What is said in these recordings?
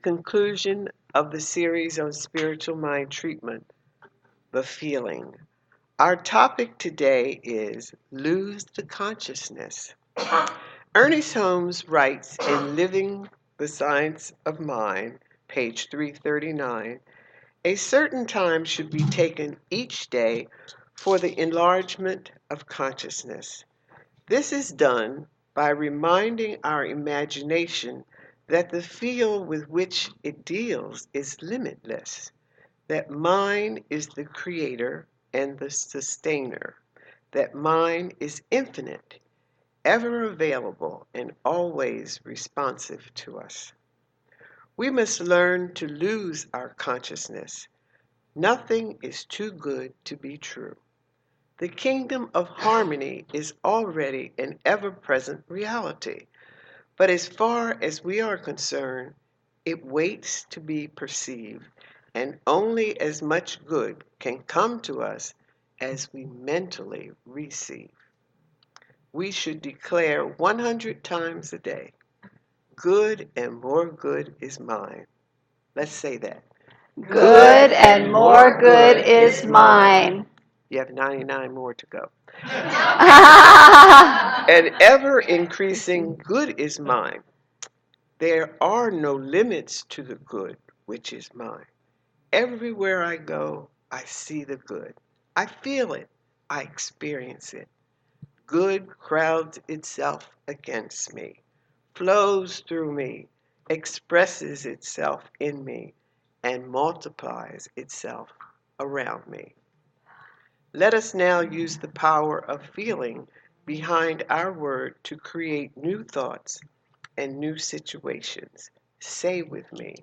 conclusion of the series on spiritual mind treatment, The Feeling. Our topic today is Lose the Consciousness. Ernest Holmes writes in Living the Science of Mind, page 339, a certain time should be taken each day for the enlargement of consciousness. This is done by reminding our imagination that the field with which it deals is limitless, that mind is the creator and the sustainer, that mind is infinite, ever available, and always responsive to us. We must learn to lose our consciousness. Nothing is too good to be true. The kingdom of harmony is already an ever-present reality, but as far as we are concerned, it waits to be perceived, and only as much good can come to us as we mentally receive. We should declare 100 times a day, good and more good is mine. Let's say that. Good and more good is mine. You have 99 more to go. And ever increasing good is mine. There are no limits to the good which is mine. Everywhere I go, I see the good. I feel it. I experience it. Good crowds itself against me, flows through me, expresses itself in me, and multiplies itself around me. Let us now use the power of feeling behind our word to create new thoughts and new situations. Say with me.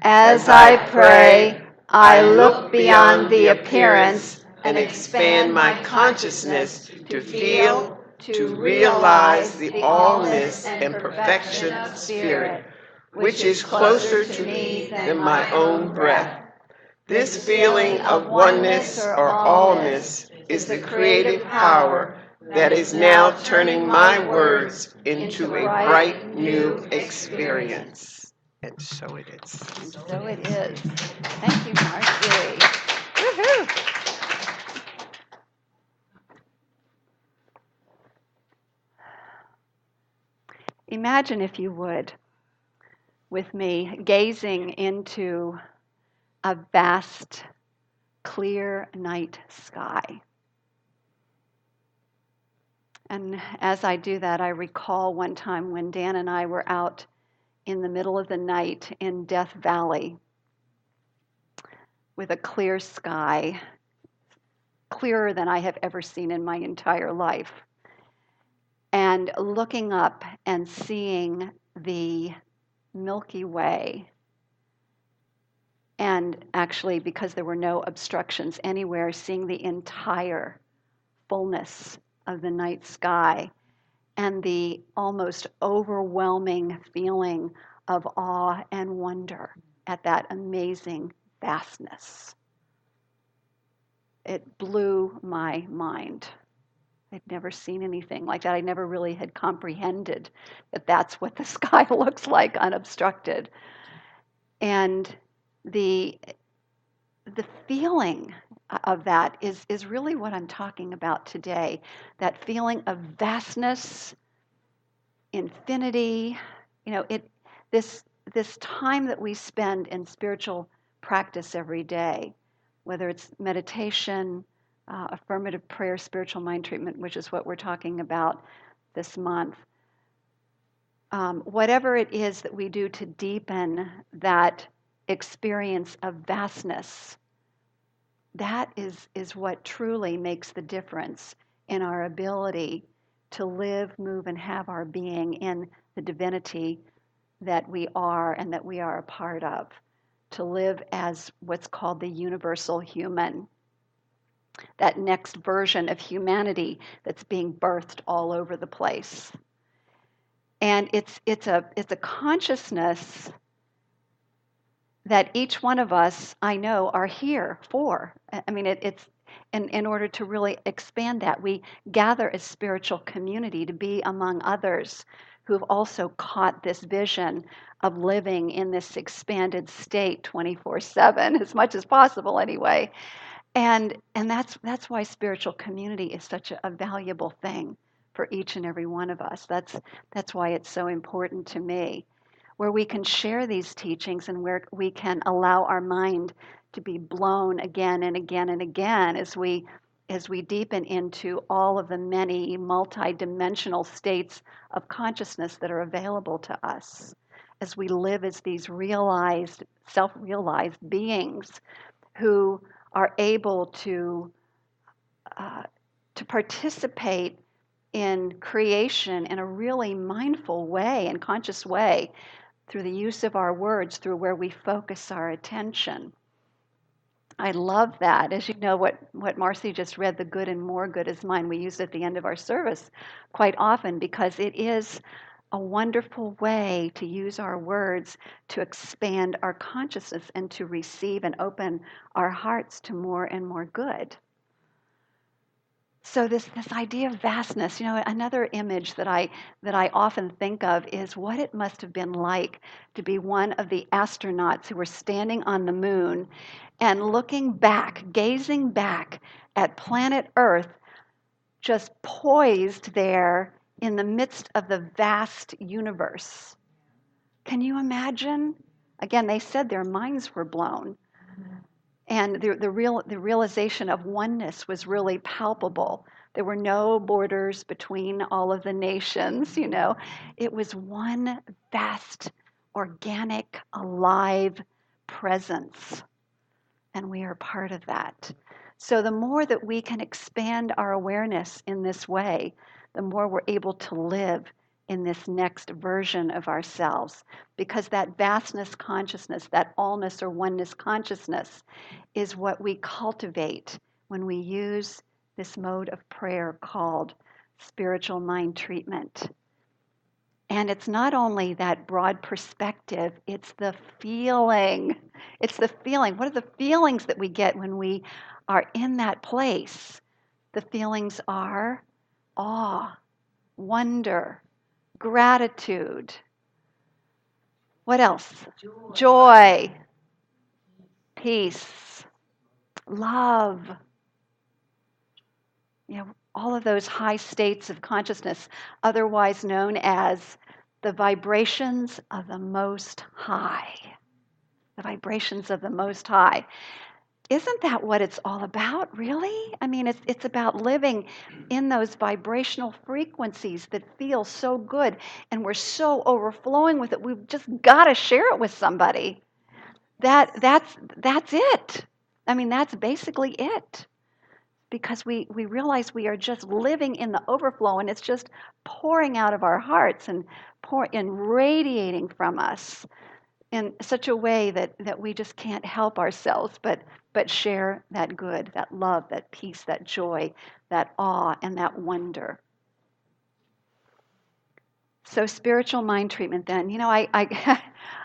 As I pray, I look beyond the appearance and expand my consciousness to feel, to realize the allness and perfection of spirit, which is closer to me than my own breath. This feeling of oneness or allness is the creative power that is now turning my words into a bright new experience. And so it is. And so it is. Thank you, Marcy. Woohoo! Imagine, if you would, with me, gazing into a vast, clear night sky. And as I do that, I recall one time when Dan and I were out in the middle of the night in Death Valley with a clear sky, clearer than I have ever seen in my entire life, and looking up and seeing the Milky Way. And actually, because there were no obstructions anywhere, seeing the entire fullness of the night sky and the almost overwhelming feeling of awe and wonder at that amazing vastness. It blew my mind. I'd never seen anything like that. I never really had comprehended that that's what the sky looks like unobstructed. And the feeling of that is really what I'm talking about today. That feeling of vastness, infinity, this time that we spend in spiritual practice every day, whether it's meditation, affirmative prayer, spiritual mind treatment, which is what we're talking about this month. Whatever it is that we do to deepen that experience of vastness, that is what truly makes the difference in our ability to live, move, and have our being in the divinity that we are and that we are a part of. To live as what's called the universal human, that next version of humanity that's being birthed all over the place. And it's a consciousness that each one of us, I know, are here for. I mean, it's in order to really expand that. We gather as spiritual community to be among others who've also caught this vision of living in this expanded state 24/7, as much as possible anyway. And that's why spiritual community is such a valuable thing for each and every one of us. That's why it's so important to me, where we can share these teachings and where we can allow our mind to be blown again and again and again as we deepen into all of the many multidimensional states of consciousness that are available to us, as we live as these realized, self-realized beings who are able uh, to participate in creation in a really mindful way and conscious way through the use of our words, through where we focus our attention. I love that. As you know, what Marcy just read, the good and more good is mine, we use at the end of our service quite often because it is a wonderful way to use our words to expand our consciousness and to receive and open our hearts to more and more good. So this idea of vastness, another image that I often think of is what it must have been like to be one of the astronauts who were standing on the moon and looking back, gazing back at planet Earth, just poised there in the midst of the vast universe. Can you imagine? Again, they said their minds were blown. And the realization of oneness was really palpable. There were no borders between all of the nations. It was one vast, organic, alive presence. And we are part of that. So the more that we can expand our awareness in this way, the more we're able to live in this next version of ourselves. Because that vastness consciousness, that allness or oneness consciousness, is what we cultivate when we use this mode of prayer called spiritual mind treatment. And it's not only that broad perspective, it's the feeling. It's the feeling. What are the feelings that we get when we are in that place? The feelings are awe, wonder, gratitude. What else? Joy, peace, love. All of those high states of consciousness, otherwise known as the vibrations of the Most High. The vibrations of the Most High. Isn't that what it's all about, really? I mean, it's about living in those vibrational frequencies that feel so good, and we're so overflowing with it. We've just got to share it with somebody. That's it. I mean, that's basically it. Because we realize we are just living in the overflow, and it's just pouring out of our hearts and radiating from us in such a way that we just can't help ourselves but share that good, that love, that peace, that joy, that awe, and that wonder. So spiritual mind treatment then, I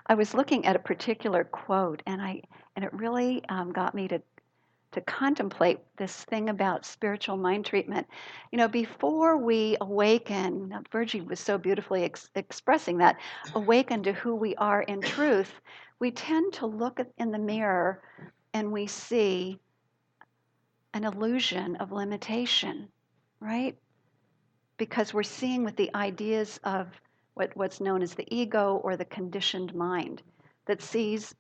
I was looking at a particular quote, and it really got me to contemplate this thing about spiritual mind treatment. Before we awaken, now, Virgie was so beautifully expressing that, awaken to who we are in truth, we tend to look in the mirror and we see an illusion of limitation, right? Because we're seeing with the ideas of what's known as the ego or the conditioned mind that sees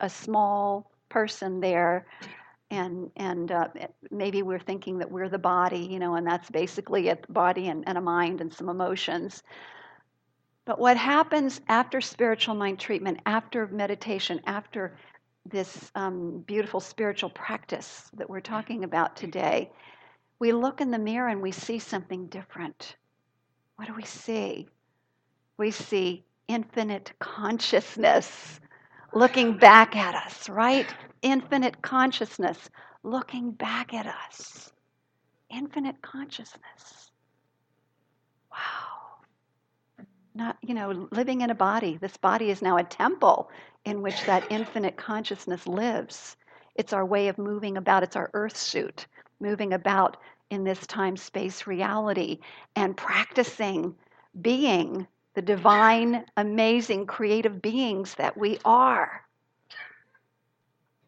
a small person there, and maybe we're thinking that we're the body, and that's basically it, the body and a mind and some emotions. But what happens after spiritual mind treatment, after meditation, after this beautiful spiritual practice that we're talking about today, we look in the mirror and we see something different. What do we see? We see infinite consciousness looking back at us, right? Infinite consciousness looking back at us. Infinite consciousness. Wow. Not, living in a body. This body is now a temple in which that infinite consciousness lives. It's our way of moving about. It's our earth suit, moving about in this time-space reality and practicing being, the divine, amazing, creative beings that we are.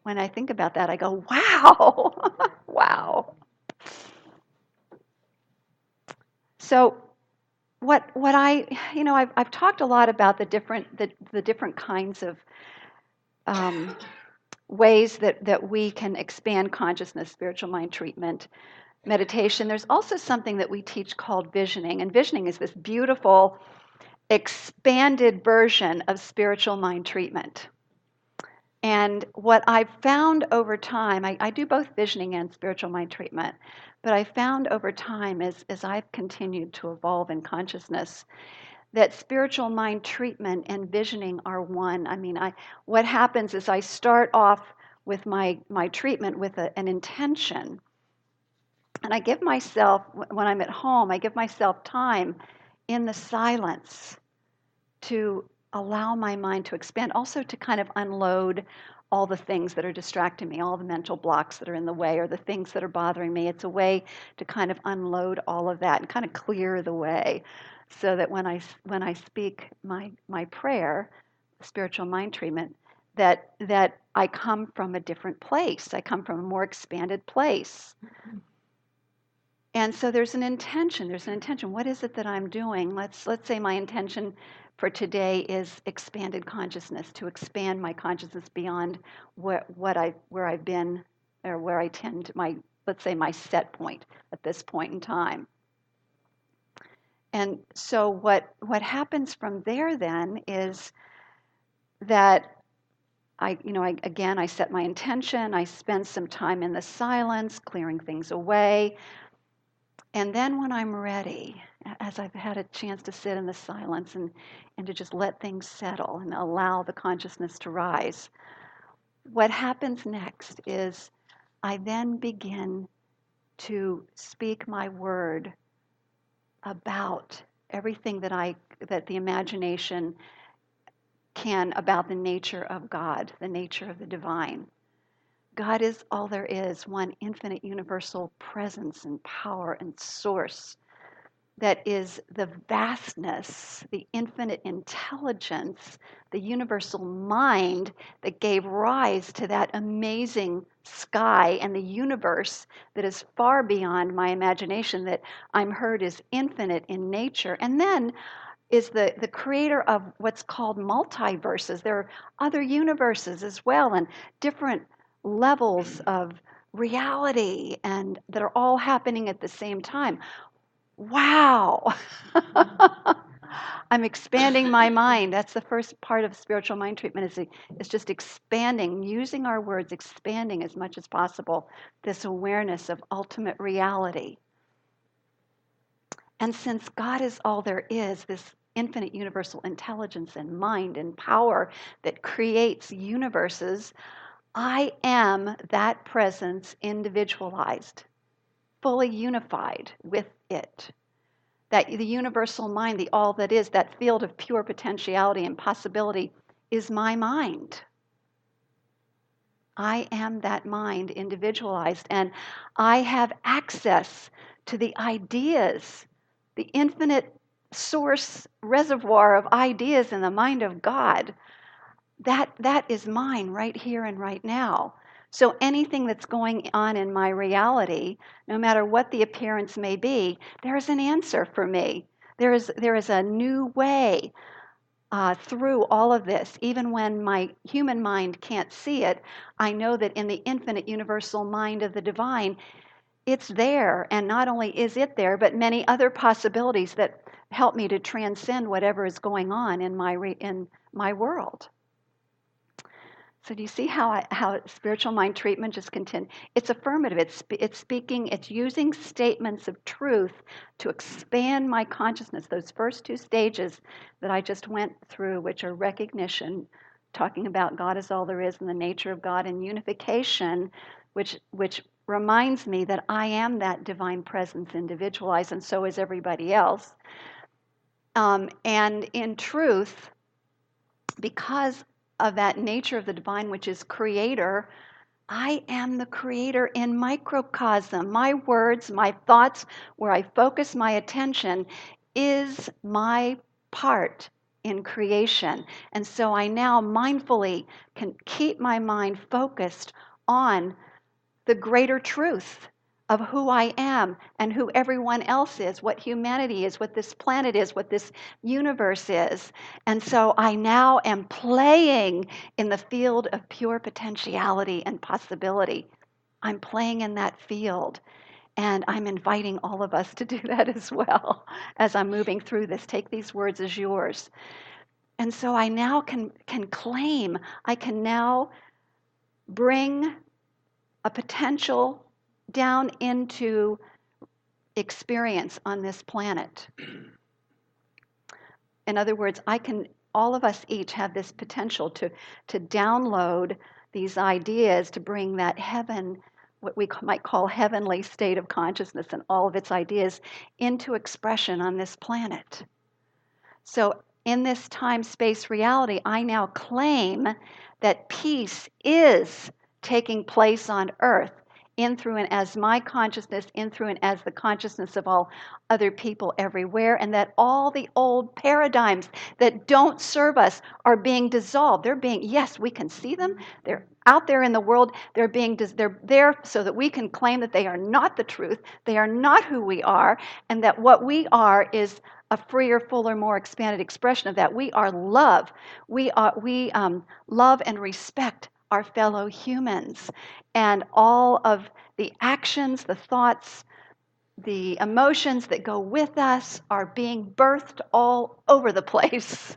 When I think about that, I go, wow, wow. So what I've talked a lot about the different kinds of ways that we can expand consciousness, spiritual mind treatment, meditation. There's also something that we teach called visioning, and visioning is this beautiful expanded version of spiritual mind treatment. And what I've found over time, I do both visioning and spiritual mind treatment, but I found over time as I've continued to evolve in consciousness that spiritual mind treatment and visioning are one. I mean, what happens is I start off with my treatment with an intention. And I give myself, when I'm at home, I give myself time in the silence to allow my mind to expand, also to kind of unload all the things that are distracting me, all the mental blocks that are in the way, or the things that are bothering me. It's a way to kind of unload all of that and kind of clear the way, so that when I speak my prayer, spiritual mind treatment, that I come from a different place. I come from a more expanded place. And so there's an intention. There's an intention. What is it that I'm doing? Let's say my intention for today is expanded consciousness, to expand my consciousness beyond where I've been, or where I tend my, let's say, my set point at this point in time. And so what happens from there then is that I set my intention. I spend some time in the silence, clearing things away. And then when I'm ready, as I've had a chance to sit in the silence and to just let things settle and allow the consciousness to rise, what happens next is I then begin to speak my word about everything that the imagination can about the nature of God, the nature of the divine. God is all there is, one infinite universal presence and power and source that is the vastness, the infinite intelligence, the universal mind that gave rise to that amazing sky and the universe that is far beyond my imagination, that I'm heard is infinite in nature. And then is the creator of what's called multiverses. There are other universes as well, and different levels of reality, and that are all happening at the same time. Wow. I'm expanding my mind. That's the first part of spiritual mind treatment, is just expanding, using our words, expanding as much as possible this awareness of ultimate reality. And since God is all there is, this infinite universal intelligence and mind and power that creates universes, I am that presence individualized, fully unified with it. That the universal mind, the all that is, that field of pure potentiality and possibility is my mind. I am that mind individualized, and I have access to the ideas, the infinite source reservoir of ideas in the mind of God. That is mine right here and right now. So anything that's going on in my reality, no matter what the appearance may be, there is an answer for me. There is a new way through all of this. Even when my human mind can't see it, I know that in the infinite universal mind of the divine, it's there. And not only is it there, but many other possibilities that help me to transcend whatever is going on in my world. So do you see how spiritual mind treatment just continues? It's affirmative. It's speaking. It's using statements of truth to expand my consciousness. Those first two stages that I just went through, which are recognition, talking about God is all there is and the nature of God, and unification, which reminds me that I am that divine presence individualized, and so is everybody else. And in truth, because of that nature of the divine, which is creator, I am the creator in microcosm. My words, my thoughts, where I focus my attention, is my part in creation. And so I now mindfully can keep my mind focused on the greater truth of who I am and who everyone else is, what humanity is, what this planet is, what this universe is. And so I now am playing in the field of pure potentiality and possibility. I'm playing in that field. And I'm inviting all of us to do that as well as I'm moving through this. Take these words as yours. And so I now can claim, I can now bring a potential down into experience on this planet. In other words, all of us each have this potential to download these ideas, to bring that heaven, what we might call heavenly state of consciousness and all of its ideas into expression on this planet. So in this time-space reality, I now claim that peace is taking place on earth in, through, and as my consciousness, in, through, and as the consciousness of all other people everywhere, and that all the old paradigms that don't serve us are being dissolved. They're being, yes, we can see them. They're out there in the world. They're there so that we can claim that they are not the truth. They are not who we are, and that what we are is a freer, fuller, more expanded expression of that. We are love. We love and respect our fellow humans, and all of the actions, the thoughts, the emotions that go with us are being birthed all over the place,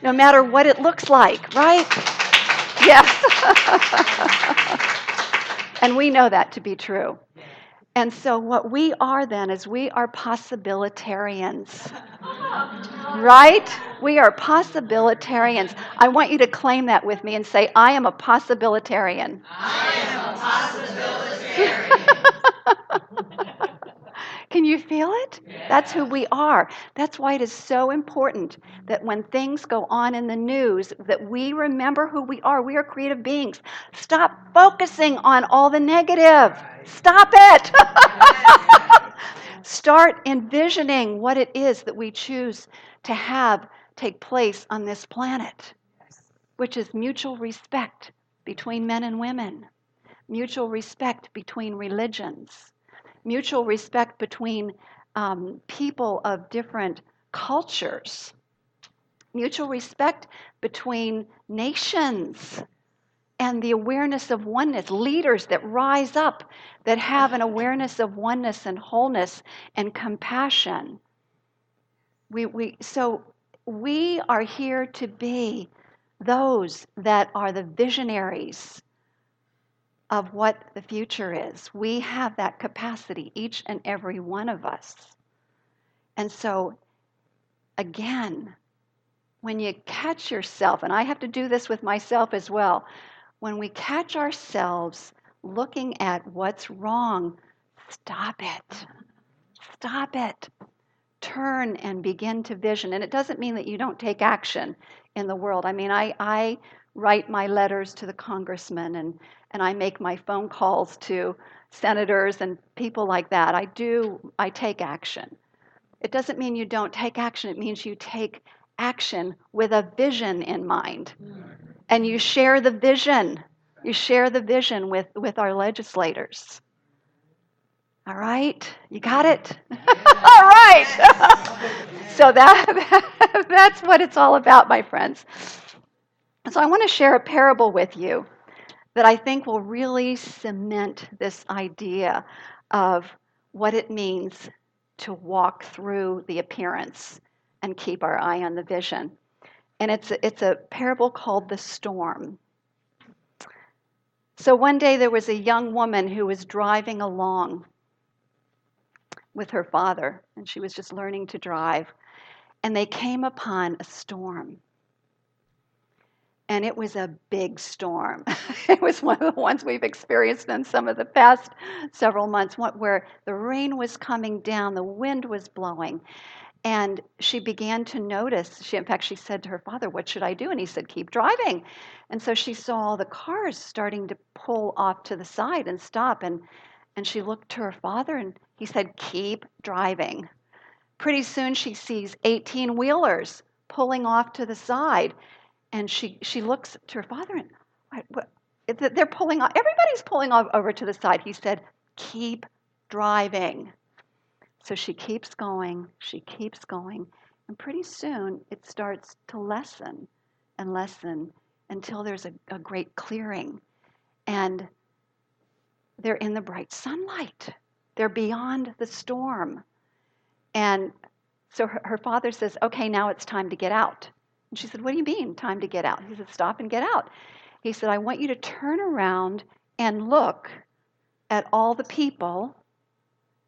no matter what it looks like, right? Yes. And we know that to be true. And so what we are then is we are possibilitarians. Right? We are possibilitarians. I want you to claim that with me and say, I am a possibilitarian. I am a possibilitarian. Can you feel it? Yes. That's who we are. That's why it is so important that when things go on in the news, that we remember who we are. We are creative beings. Stop focusing on all the negative. Stop it. Start envisioning what it is that we choose to have take place on this planet, which is mutual respect between men and women, mutual respect between religions, mutual respect between people of different cultures, mutual respect between nations, and the awareness of oneness, leaders that rise up, that have an awareness of oneness and wholeness and compassion. So we are here to be those that are the visionaries of what the future is. We have that capacity, each and every one of us. And so, again, when you catch yourself, and I have to do this with myself as well, when we catch ourselves looking at what's wrong, stop it. Stop it. Turn and begin to vision. And it doesn't mean that you don't take action in the world. I mean, I write my letters to the congressman, and I make my phone calls to senators and people like that. I take action. It doesn't mean you don't take action. It means you take action with a vision in mind. And you share the vision. You share the vision with our legislators. All right? You got it? All right. So that's what it's all about, my friends. So I want to share a parable with you that I think will really cement this idea of what it means to walk through the appearance and keep our eye on the vision. And it's a parable called The Storm. So one day there was a young woman who was driving along with her father, and she was just learning to drive. And they came upon a storm. And it was a big storm. It was one of the ones we've experienced in some of the past several months, where the rain was coming down, the wind was blowing. And she began to notice, in fact, she said to her father, "What should I do?" And he said, "Keep driving." And so she saw all the cars starting to pull off to the side and stop. And she looked to her father, and he said, "Keep driving." Pretty soon she sees 18-wheelers pulling off to the side. And she looks to her father and, what? They're pulling off. Everybody's pulling off over to the side. He said, keep driving. So she keeps going. She keeps going. And pretty soon it starts to lessen and lessen until there's a great clearing. And they're in the bright sunlight. They're beyond the storm. And so her father says, okay, now it's time to get out. And she said, what do you mean, time to get out? He said, stop and get out. He said, I want you to turn around and look at all the people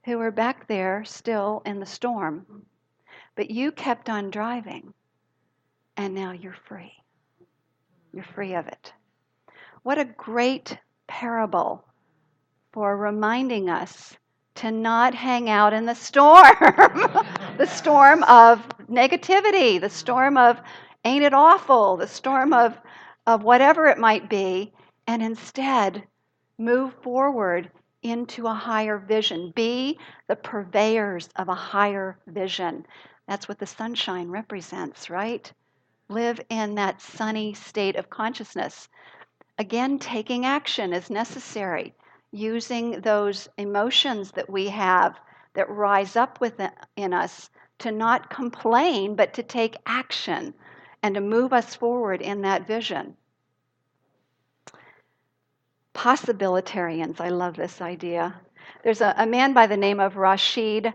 who are back there still in the storm. But you kept on driving, and now you're free. You're free of it. What a great parable for reminding us to not hang out in the storm, the storm of negativity, the storm of ain't it awful, the storm of whatever it might be, and instead move forward into a higher vision. Be the purveyors of a higher vision. That's what the sunshine represents, right? Live in that sunny state of consciousness. Again, taking action is necessary. Using those emotions that we have that rise up within us to not complain, but to take action and to move us forward in that vision. Possibilitarians, I love this idea. There's a man by the name of Rashid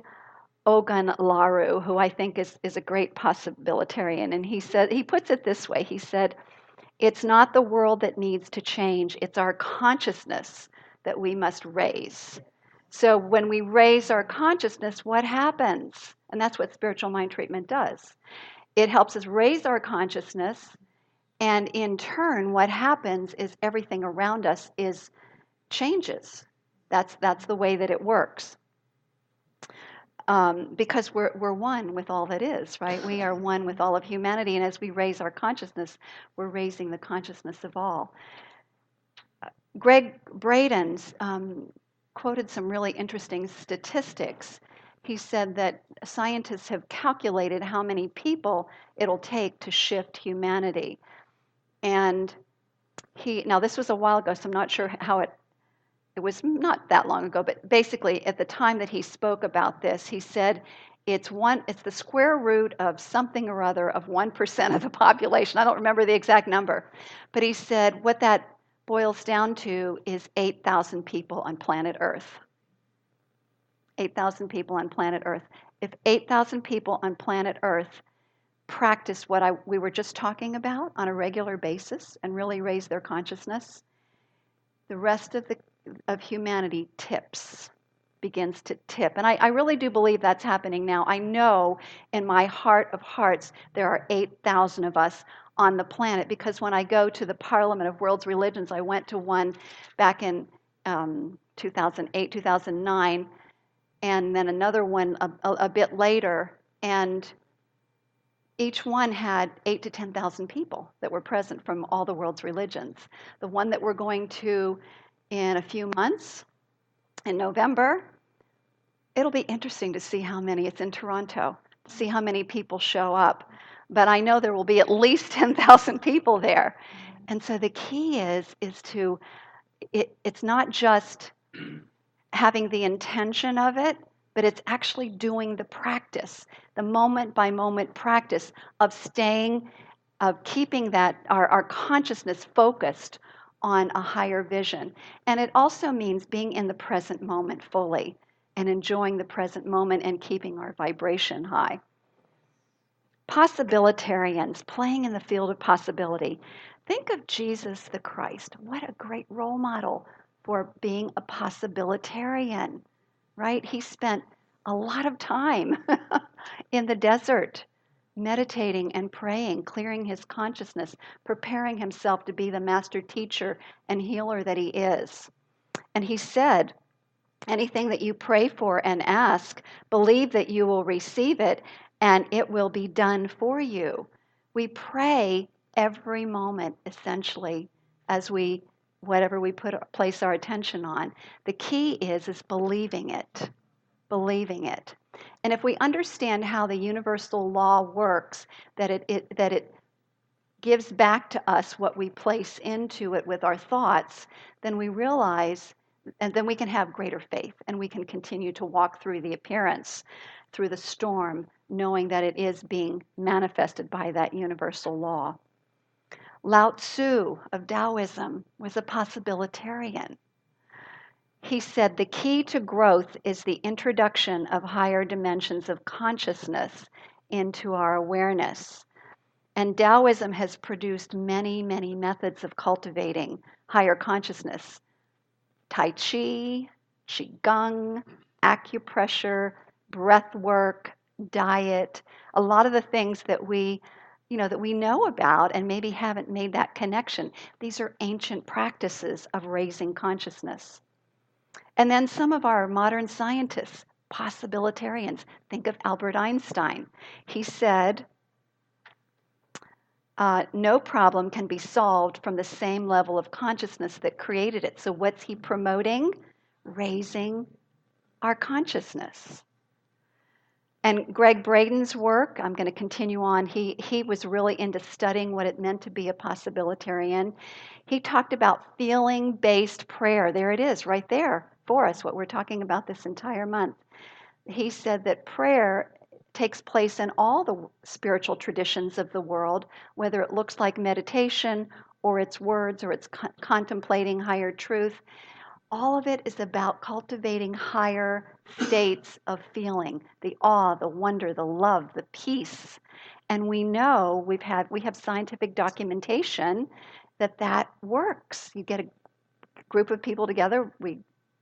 Ogunlaru, who I think is a great possibilitarian. And he puts it this way. He said, it's not the world that needs to change, it's our consciousness that we must raise. So when we raise our consciousness, what happens? And that's what spiritual mind treatment does. It helps us raise our consciousness, and in turn, what happens is everything around us changes. That's the way that it works. Because we're one with all that is, right? We are one with all of humanity, and as we raise our consciousness, we're raising the consciousness of all. Greg Braden's quoted some really interesting statistics. He said that scientists have calculated how many people it'll take to shift humanity. And now this was a while ago, so I'm not sure how it was not that long ago, but basically at the time that he spoke about this, he said it's the square root of something or other of 1% of the population. I don't remember the exact number, but he said what that boils down to is 8,000 people on planet Earth. 8,000 people on planet Earth. If 8,000 people on planet Earth practice what we were just talking about on a regular basis and really raise their consciousness, the rest of humanity begins to tip. And I really do believe that's happening now. I know in my heart of hearts there are 8,000 of us on the planet, because when I go to the Parliament of World's Religions, I went to one back in 2008, 2009, and then another one a bit later, and each one had 8,000 to 10,000 people that were present from all the world's religions. The one that we're going to in a few months, in November, it'll be interesting to see how many. It's in Toronto, to see how many people show up. But I know there will be at least 10,000 people there. And so the key is to, it's not just having the intention of it, but it's actually doing the practice, the moment by moment practice of keeping that our consciousness focused on a higher vision. And it also means being in the present moment fully and enjoying the present moment and keeping our vibration high. Possibilitarians, playing in the field of possibility. Think of Jesus the Christ. What a great role model for being a possibilitarian, right? He spent a lot of time in the desert, meditating and praying, clearing his consciousness, preparing himself to be the master teacher and healer that he is. And he said, anything that you pray for and ask, believe that you will receive it and it will be done for you. We pray every moment, essentially, as whatever we place our attention on. The key is believing it. Believing it. And if we understand how the universal law works, that it gives back to us what we place into it with our thoughts, then we realize, and then we can have greater faith and we can continue to walk through the appearance, through the storm, knowing that it is being manifested by that universal law. Lao Tzu of Taoism was a possibilitarian. He said the key to growth is the introduction of higher dimensions of consciousness into our awareness. And Taoism has produced many, many methods of cultivating higher consciousness. Tai Chi, Qigong, acupressure, breath work, diet, a lot of the things that we know about and maybe haven't made that connection. These are ancient practices of raising consciousness. And then some of our modern scientists, possibilitarians, think of Albert Einstein. He said, no problem can be solved from the same level of consciousness that created it. So what's he promoting? Raising our consciousness. And Greg Braden's work, I'm going to continue on. He was really into studying what it meant to be a possibilitarian. He talked about feeling-based prayer. There it is, right there for us, what we're talking about this entire month. He said that prayer takes place in all the spiritual traditions of the world, whether it looks like meditation or it's words or it's contemplating higher truth. All of it is about cultivating higher states of feeling, the awe, the wonder, the love, the peace. And we know we have scientific documentation that works. You get a group of people together, we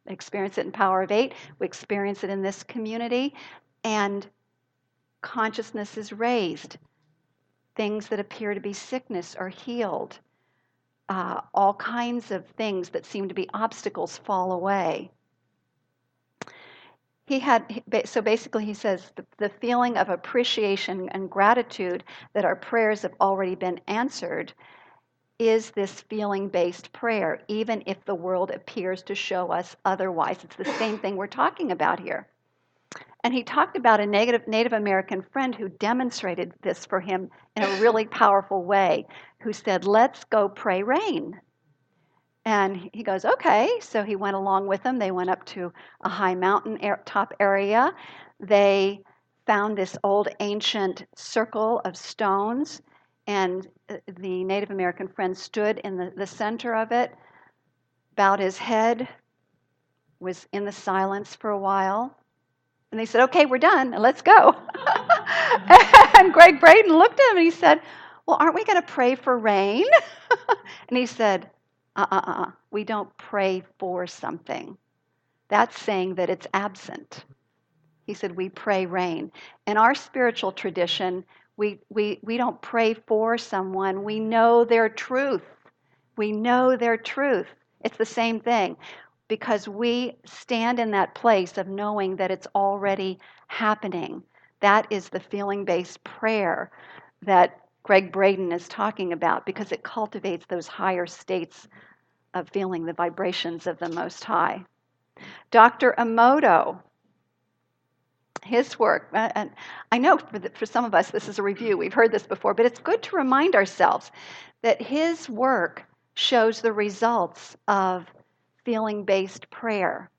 experience it in Power of Eight, we experience it in this community, and consciousness is raised. Things that appear to be sickness are healed. All kinds of things that seem to be obstacles fall away. So basically he says the feeling of appreciation and gratitude that our prayers have already been answered is this feeling-based prayer, even if the world appears to show us otherwise. It's the same thing we're talking about here. And he talked about a Native American friend who demonstrated this for him in a really powerful way, who said, let's go pray rain. And he goes, okay. So he went along with them. They went up to a high mountain top area. They found this old ancient circle of stones, and the Native American friend stood in the center of it, bowed his head, was in the silence for a while. And they said, okay, we're done, let's go. And Greg Braden looked at him and he said, well, aren't we going to pray for rain? And he said, we don't pray for something. That's saying that it's absent. He said, we pray rain. In our spiritual tradition, we don't pray for someone. We know their truth. We know their truth. It's the same thing, because we stand in that place of knowing that it's already happening. That is the feeling-based prayer that Greg Braden is talking about, because it cultivates those higher states of feeling, the vibrations of the Most High. Dr. Emoto, his work, and I know for some of us this is a review, we've heard this before, but it's good to remind ourselves that his work shows the results of feeling-based prayer,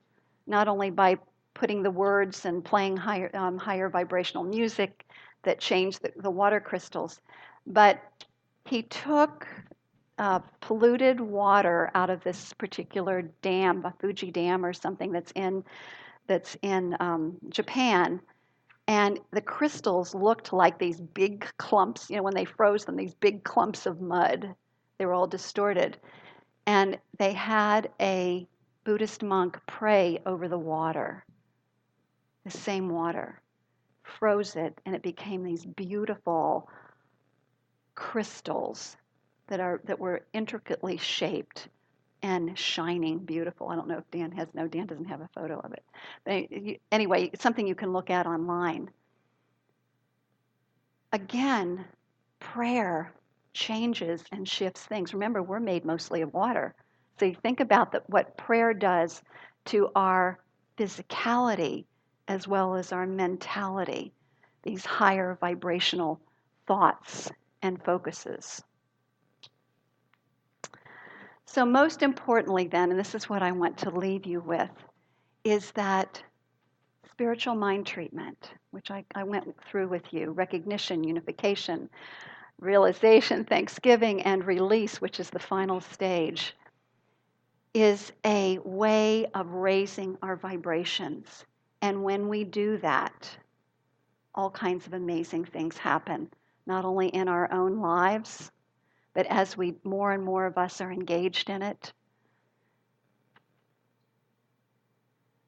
not only by putting the words and playing higher vibrational music that changed the water crystals, but he took polluted water out of this particular dam, a Fuji Dam or something that's in Japan, and the crystals looked like these big clumps. When they froze them, these big clumps of mud. They were all distorted, and they had a Buddhist monk pray over the water, the same water, froze it, and it became these beautiful crystals that were intricately shaped and shining beautiful. I don't know if Dan doesn't have a photo of it. But anyway, it's something you can look at online. Again, prayer changes and shifts things. Remember, we're made mostly of water. So you think about what prayer does to our physicality. as well as our mentality, these higher vibrational thoughts and focuses. So, most importantly, then, and this is what I want to leave you with, is that spiritual mind treatment, which I went through with you: recognition, unification, realization, thanksgiving, and release, which is the final stage, is a way of raising our vibrations. And when we do that, all kinds of amazing things happen, not only in our own lives, but as more and more of us are engaged in it,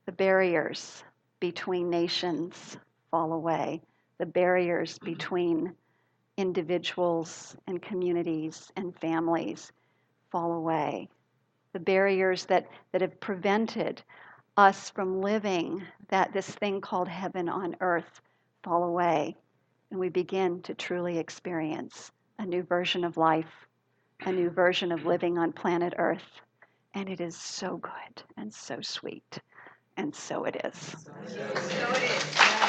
the barriers between nations fall away. The barriers between individuals and communities and families fall away. The barriers that have prevented us from living this thing called heaven on earth fall away. And we begin to truly experience a new version of life, a new version of living on planet Earth. And it is so good and so sweet. And so it is. So it is.